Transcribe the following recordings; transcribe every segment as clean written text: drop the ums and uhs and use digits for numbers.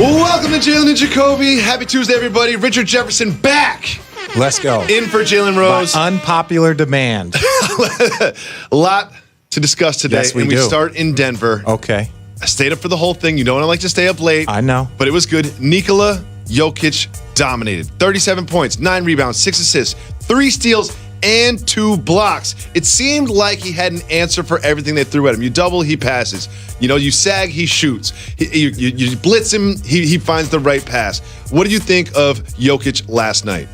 Welcome to Jalen and Jacoby. Happy Tuesday, everybody. Richard Jefferson back. Let's go. In for Jalen Rose. By unpopular demand. A lot to discuss today. Yes, we do. Start in Denver. Okay. I stayed up for the whole thing. You know I like to stay up late. I know. But it was good. Nikola Jokic dominated. 37 points, 9 rebounds, 6 assists, 3 steals, and 2 blocks. It seemed like he had an answer for everything they threw at him. You double, he passes. You know, you sag, he shoots. You blitz him, he finds the right pass. What do you think of Jokic last night?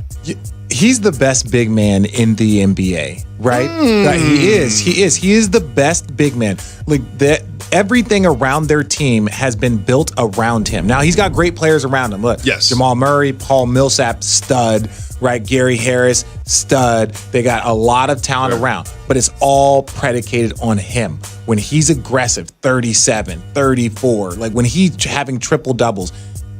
He's the best big man in the NBA, right? Like, he is the best big man. Like everything around their team has been built around him. Now he's got great players around him. Look, yes. Jamal Murray, Paul Millsap, stud, right? Gary Harris, stud. They got a lot of talent around, but it's all predicated on him. When he's aggressive, 37, 34, like when he's having triple doubles,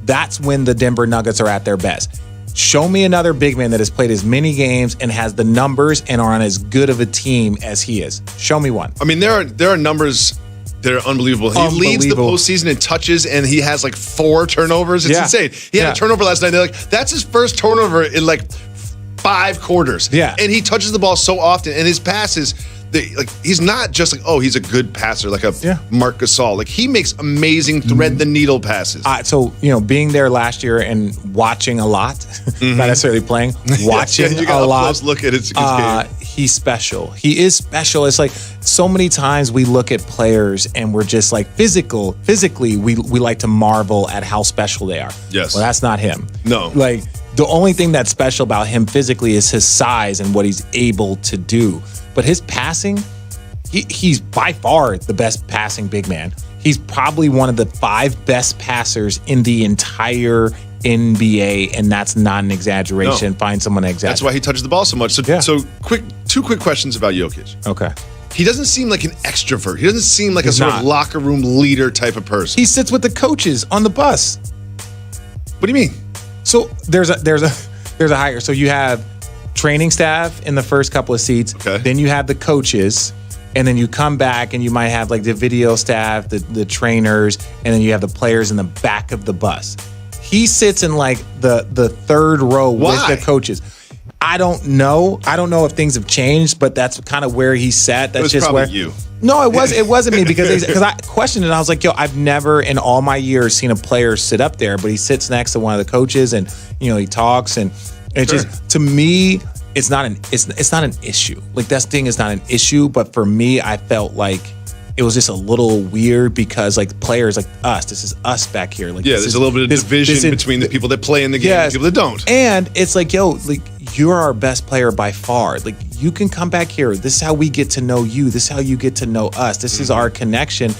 that's when the Denver Nuggets are at their best. Show me another big man that has played as many games and has the numbers and are on as good of a team as he is. Show me one. I mean, there are numbers that are unbelievable. He leads the postseason in touches, and he has like 4 turnovers. It's insane. He had a turnover last night. They're like, that's his first turnover in like 5 quarters. Yeah. And he touches the ball so often, and his passes, he's not just like, oh, he's a good passer, like a Marc Gasol. Like, he makes amazing thread-the-needle passes. So, being there last year and watching a lot, not necessarily playing, watching you got a lot. Close look at his game. He's special. He is special. It's like so many times we look at players and we're just like physically, we like to marvel at how special they are. Yes. Well, that's not him. No. Like, the only thing that's special about him physically is his size and what he's able to do. But his passing, he's by far the best passing big man. He's probably one of the 5 best passers in the entire NBA, and that's not an exaggeration. No. Find someone to exaggerate. That's why he touches the ball so much. So 2 quick questions about Jokic. Okay. He doesn't seem like an extrovert. He doesn't seem like a sort of locker room leader type of person. He sits with the coaches on the bus. What do you mean? So there's a hire. So you have training staff in the first couple of seats. Okay. Then you have the coaches, and then you come back and you might have like the video staff, the trainers, and then you have the players in the back of the bus. He sits in like the 3rd row with the coaches. I don't know. I don't know if things have changed, but that's kind of where he sat. That's just probably where you. No, it wasn't me because I questioned it. And I was like, yo, I've never in all my years seen a player sit up there, but he sits next to one of the coaches and he talks, and it's just, to me, it's not an issue. Like, that thing is not an issue, but for me, I felt like it was just a little weird because like players like us, this is us back here. Like, there's a little bit of division between the people that play in the game and the people that don't. And it's like, yo, like, you're our best player by far. Like, you can come back here. This is how we get to know you. This is how you get to know us. This is our connection.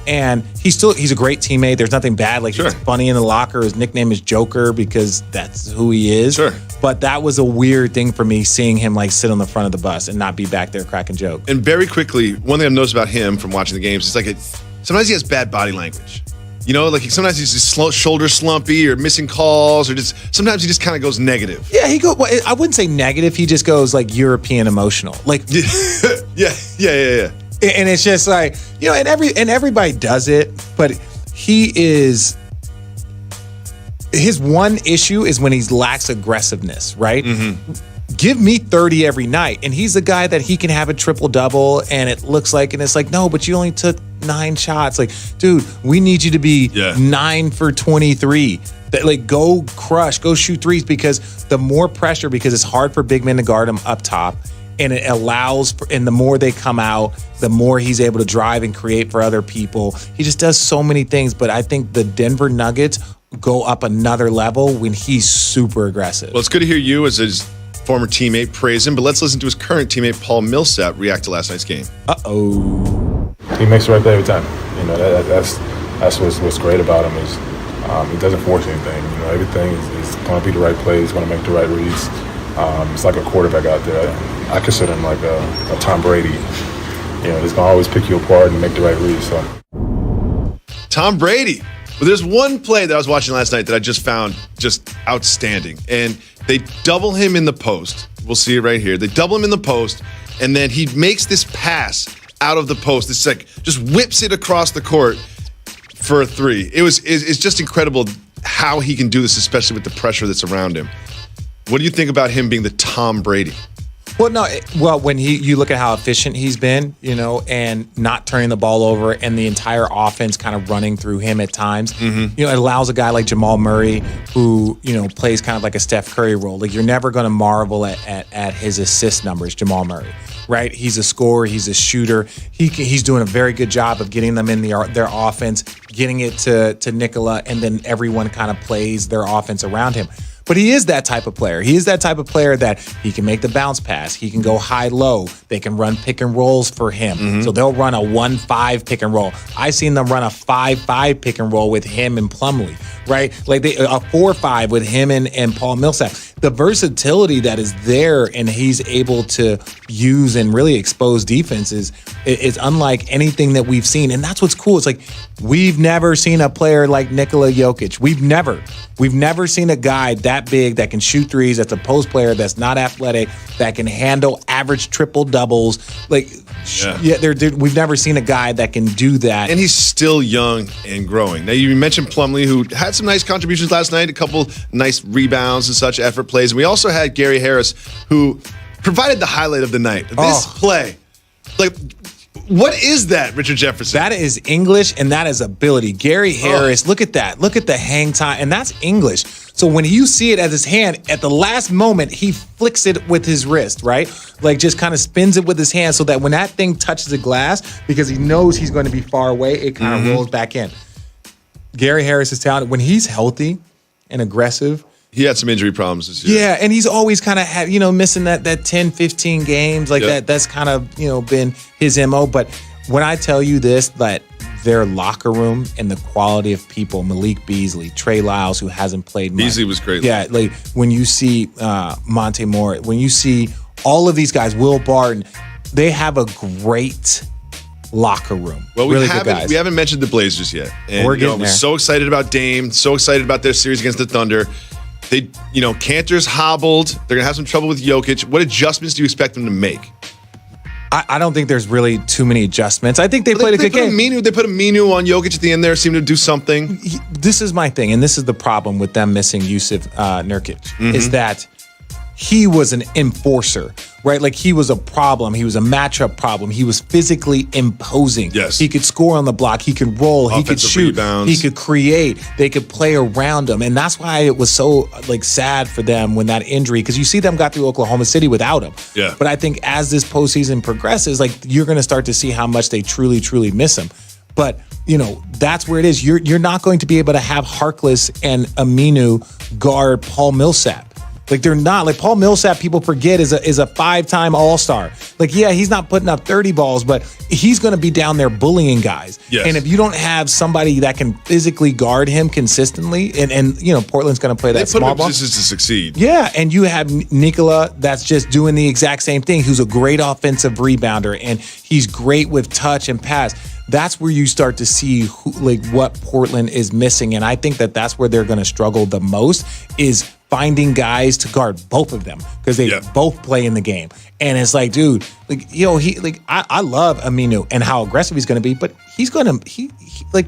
And he's a great teammate. There's nothing bad. Like, he's funny in the locker. His nickname is Joker because that's who he is. Sure. But that was a weird thing for me, seeing him like sit on the front of the bus and not be back there cracking jokes. And very quickly, one thing I've noticed about him from watching the games is like sometimes he has bad body language. Like sometimes he's just shoulder slumpy or missing calls, or sometimes he just kind of goes negative. Yeah, I wouldn't say negative. He just goes like European emotional. Like, yeah. And it's just like, and everybody does it, but his one issue is when he lacks aggressiveness, right? Mm-hmm. Give me 30 every night. And he's the guy that he can have a triple double and it looks like, and it's like, no, but you only took 9 shots. Like, dude, we need you to be 9 for 23. That, like, go crush, go shoot threes, because the more pressure, because it's hard for big men to guard him up top. And it allows and the more they come out, the more he's able to drive and create for other people. He just does so many things. But I think the Denver Nuggets go up another level when he's super aggressive. Well, it's good to hear you as his former teammate praise him, but let's listen to his current teammate, Paul Millsap, react to last night's game. He makes the right play every time. That's what's great about him is he doesn't force anything. Everything is going to be the right play. He's going to make the right reads. It's like a quarterback out there. I consider him like a Tom Brady. He's going to always pick you apart and make the right reads. So. Tom Brady. Well, there's one play that I was watching last night that I just found just outstanding. And they double him in the post. We'll see it right here. They double him in the post, and then he makes this pass out of the post. It's like just whips it across the court for a 3. It's just incredible how he can do this, especially with the pressure that's around him. What do you think about him being the Tom Brady? Well, when you look at how efficient he's been, and not turning the ball over, and the entire offense kind of running through him at times, it allows a guy like Jamal Murray, who plays kind of like a Steph Curry role. Like, you're never going to marvel at his assist numbers, Jamal Murray, right? He's a scorer, he's a shooter. He's doing a very good job of getting them in their offense, getting it to Nikola, and then everyone kind of plays their offense around him. But he is that type of player. He is that type of player that he can make the bounce pass. He can go high-low. They can run pick and rolls for him. So they'll run a 1-5 pick and roll. I've seen them run a 5-5 pick and roll with him and Plumlee, right? Like a 4-5 with him and Paul Millsap. The versatility that is there and he's able to use and really expose defenses is unlike anything that we've seen. And that's what's cool. It's like we've never seen a player like Nikola Jokic. We've never seen a guy that big that can shoot threes, that's a post player, that's not athletic, that can handle average triple doubles. Like, we've never seen a guy that can do that. And he's still young and growing. Now, you mentioned Plumlee, who had some nice contributions last night, a couple nice rebounds and such, effort plays. And we also had Gary Harris, who provided the highlight of the night. This play, like, what is that, Richard Jefferson? That is English, and that is ability. Gary Harris, look at that. Look at the hang time, and that's English. So when you see it as his hand, at the last moment, he flicks it with his wrist, right? Like, just kind of spins it with his hand so that when that thing touches the glass, because he knows he's going to be far away, it kind of rolls back in. Gary Harris is talented. When he's healthy and aggressive, he had some injury problems this year. Yeah, and he's always kind of had, missing that 10, 15 games. Like that's kind of, been his MO. But when I tell you this, that their locker room and the quality of people, Malik Beasley, Trey Lyles, who hasn't played much. Beasley was great. Yeah, like when you see Monte Moore, when you see all of these guys, Will Barton, they have a great locker room. Well, really we haven't mentioned the Blazers yet. And we're getting there. So excited about Dame, so excited about their series against the Thunder. They, Cantor's hobbled. They're going to have some trouble with Jokic. What adjustments do you expect them to make? I don't think there's really too many adjustments. I think they played a good game. They put a Minu on Jokic at the end there, seemed to do something. This is my thing, and this is the problem with them missing Jusuf Nurkic, is that he was an enforcer, right? Like, he was a problem. He was a matchup problem. He was physically imposing. Yes. He could score on the block. He could roll. Offensive he could shoot. Rebounds. He could create. They could play around him. And that's why it was so, sad for them when that injury, because you see them got through Oklahoma City without him. Yeah. But I think as this postseason progresses, you're going to start to see how much they truly, truly miss him. But, that's where it is. You're not going to be able to have Harkless and Aminu guard Paul Millsap. Like, they're not. Like, Paul Millsap, people forget, is a 5-time All-Star. Like, yeah, he's not putting up 30 balls, but he's going to be down there bullying guys. Yes. And if you don't have somebody that can physically guard him consistently, and Portland's going to play that small ball. This is to succeed. Yeah, and you have Nikola that's just doing the exact same thing, who's a great offensive rebounder, and he's great with touch and pass. That's where you start to see what Portland is missing, and I think that's where they're going to struggle the most, is finding guys to guard both of them, because they both play in the game. And it's like, dude, I love Aminu and how aggressive he's going to be, but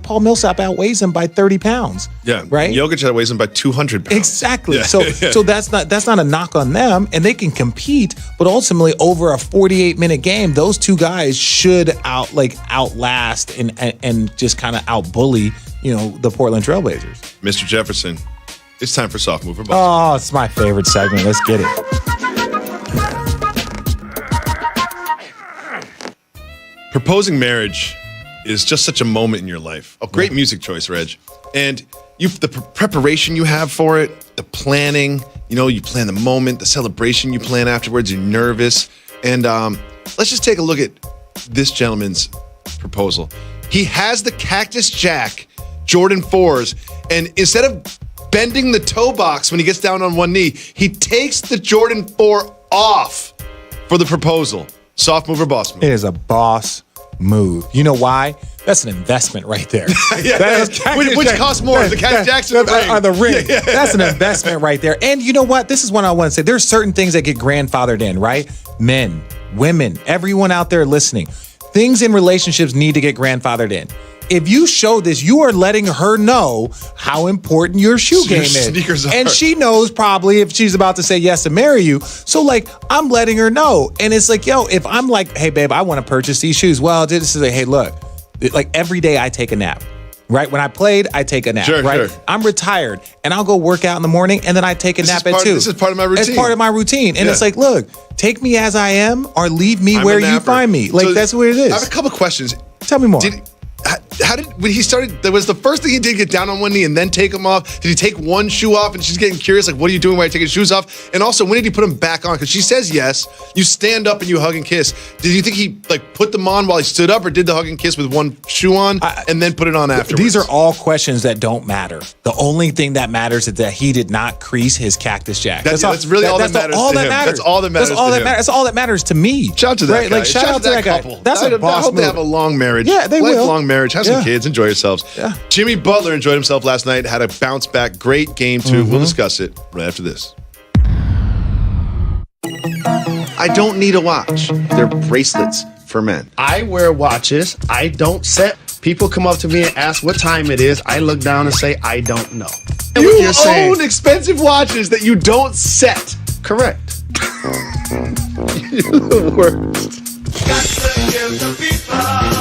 Paul Millsap outweighs him by 30 pounds. Yeah, right. Jokic outweighs him by 200 pounds. Exactly. Yeah. So that's not a knock on them, and they can compete. But ultimately, over a 48-minute game, those two guys should outlast and just kind of outbully the Portland Trailblazers. Mr. Jefferson, it's time for Soft Mover Bust. Oh, it's my favorite segment. Let's get it. Proposing marriage is just such a moment in your life. A great music choice, Reg. And the preparation you have for it, the planning, you plan the moment, the celebration you plan afterwards, you're nervous. And let's just take a look at this gentleman's proposal. He has the Cactus Jack Jordan 4s, and instead of bending the toe box when he gets down on one knee, he takes the Jordan 4 off for the proposal. Soft move or boss move? It is a boss move. You know why? That's an investment right there. Which costs more, the Cactus Jacks or the ring? The ring. Yeah. That's an investment right there. And you know what? This is what I want to say. There's certain things that get grandfathered in, right? Men, women, everyone out there listening. Things in relationships need to get grandfathered in. if you show this, you are letting her know how important your shoe Your game is. sneakers are. And she knows probably if she's about to say yes to marry you. So like, I'm letting her know. And it's like, yo, if I'm like, hey babe, I want to purchase these shoes. Well, this is like, hey, look, like every day I take a nap. Right? When I played, I take a nap. Sure, right? sure. I'm retired and I'll go work out in the morning and then I take a nap at 2. This is part of my routine. It's part of my routine. And Yeah. it's like, look, take me as I am or leave me I'm where a you napper. find me. Like, So that's what it I have is. a couple questions. Tell me more. How did when he started? That was the first thing he did, get down on one knee and then take them off. Did he take one shoe off? And she's getting curious, like, what are you doing while you're taking shoes off? And also, when did he put them back on? Because she says yes. You stand up and you hug and kiss. Did you think he like put them on while he stood up, or did the hug and kiss with one shoe on and then put it on afterwards? These are all questions that don't matter. The only thing that matters is that he did not crease his cactus jack. That's really all that matters to him. That's all that matters to him. That's all that matters to me. Shout out to that right? guy. Like, shout out to that guy. couple. That's a boss I hope move. they have a long marriage. Yeah, they will. Lifelong marriage. Have some Yeah. kids. Enjoy yourselves. Yeah. Jimmy Butler enjoyed himself last night. Had a bounce back. Great game, too. We'll discuss it right after this. I don't need a watch. They're bracelets for men. I wear watches. I don't set. People come up to me and ask what time it is. I look down and say, I don't know. And You what you're saying- own expensive watches that you don't set. Correct. You're the worst. Got to give the people